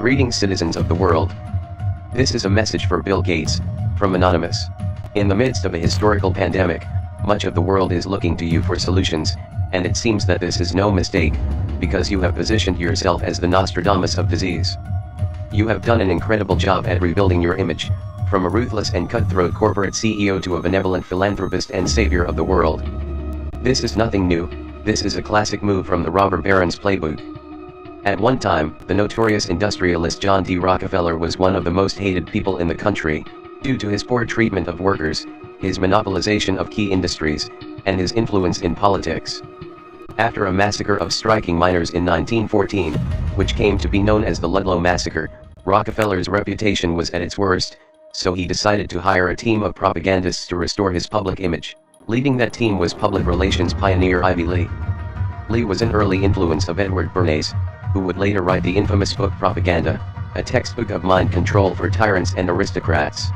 Greetings, citizens of the world. This is a message for Bill Gates, from Anonymous. In the midst of a historical pandemic, much of the world is looking to you for solutions, and it seems that this is no mistake, because you have positioned yourself as the Nostradamus of disease. You have done an incredible job at rebuilding your image, from a ruthless and cutthroat corporate CEO to a benevolent philanthropist and savior of the world. This is nothing new, this is a classic move from the robber baron's playbook. At one time, the notorious industrialist John D. Rockefeller was one of the most hated people in the country, due to his poor treatment of workers, his monopolization of key industries, and his influence in politics. After a massacre of striking miners in 1914, which came to be known as the Ludlow Massacre, Rockefeller's reputation was at its worst, so he decided to hire a team of propagandists to restore his public image. Leading that team was public relations pioneer Ivy Lee. Lee was an early influence of Edward Bernays, who would later write the infamous book Propaganda, a textbook of mind control for tyrants and aristocrats.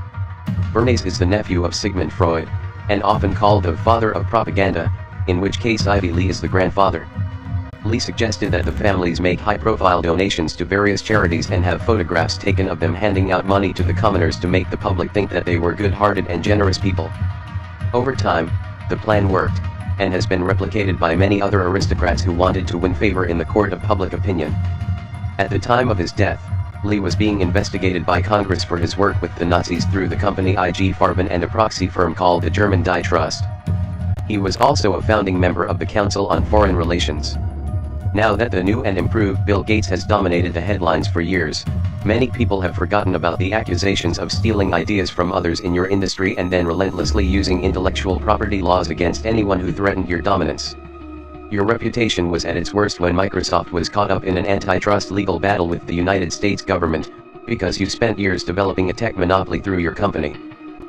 Bernays is the nephew of Sigmund Freud, and often called the father of propaganda, in which case Ivy Lee is the grandfather. Lee suggested that the families make high-profile donations to various charities and have photographs taken of them handing out money to the commoners to make the public think that they were good-hearted and generous people. Over time, the plan worked, and has been replicated by many other aristocrats who wanted to win favor in the court of public opinion. At the time of his death, Lee was being investigated by Congress for his work with the Nazis through the company IG Farben and a proxy firm called the German Die Trust. He was also a founding member of the Council on Foreign Relations. Now that the new and improved Bill Gates has dominated the headlines for years, many people have forgotten about the accusations of stealing ideas from others in your industry and then relentlessly using intellectual property laws against anyone who threatened your dominance. Your reputation was at its worst when Microsoft was caught up in an antitrust legal battle with the United States government, because you spent years developing a tech monopoly through your company.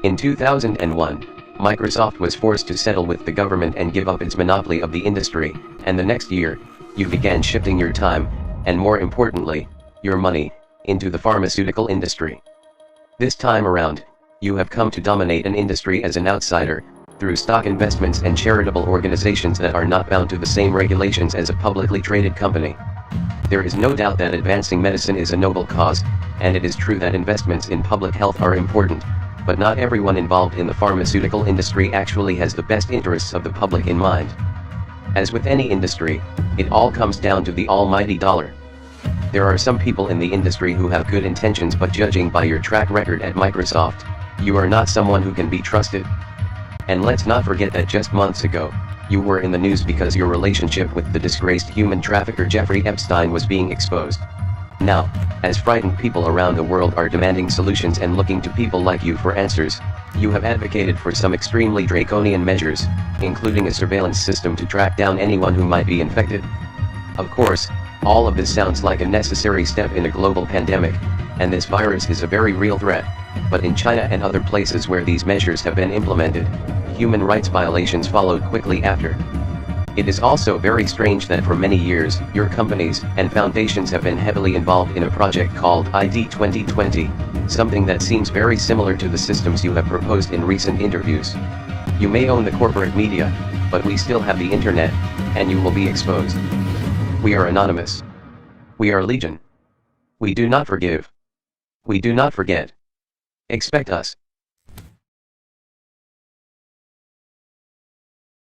In 2001, Microsoft was forced to settle with the government and give up its monopoly of the industry, and the next year, you began shifting your time, and more importantly, your money, into the pharmaceutical industry. This time around, you have come to dominate an industry as an outsider, through stock investments and charitable organizations that are not bound to the same regulations as a publicly traded company. There is no doubt that advancing medicine is a noble cause, and it is true that investments in public health are important, but not everyone involved in the pharmaceutical industry actually has the best interests of the public in mind. As with any industry, it all comes down to the almighty dollar. There are some people in the industry who have good intentions, but judging by your track record at Microsoft, you are not someone who can be trusted. And let's not forget that just months ago, you were in the news because your relationship with the disgraced human trafficker Jeffrey Epstein was being exposed. Now, as frightened people around the world are demanding solutions and looking to people like you for answers, you have advocated for some extremely draconian measures, including a surveillance system to track down anyone who might be infected. Of course, all of this sounds like a necessary step in a global pandemic, and this virus is a very real threat, but in China and other places where these measures have been implemented, human rights violations followed quickly after. It is also very strange that for many years, your companies and foundations have been heavily involved in a project called ID 2020, something that seems very similar to the systems you have proposed in recent interviews. You may own the corporate media, but we still have the internet, and you will be exposed. We are anonymous. We are legion. We do not forgive. We do not forget. Expect us.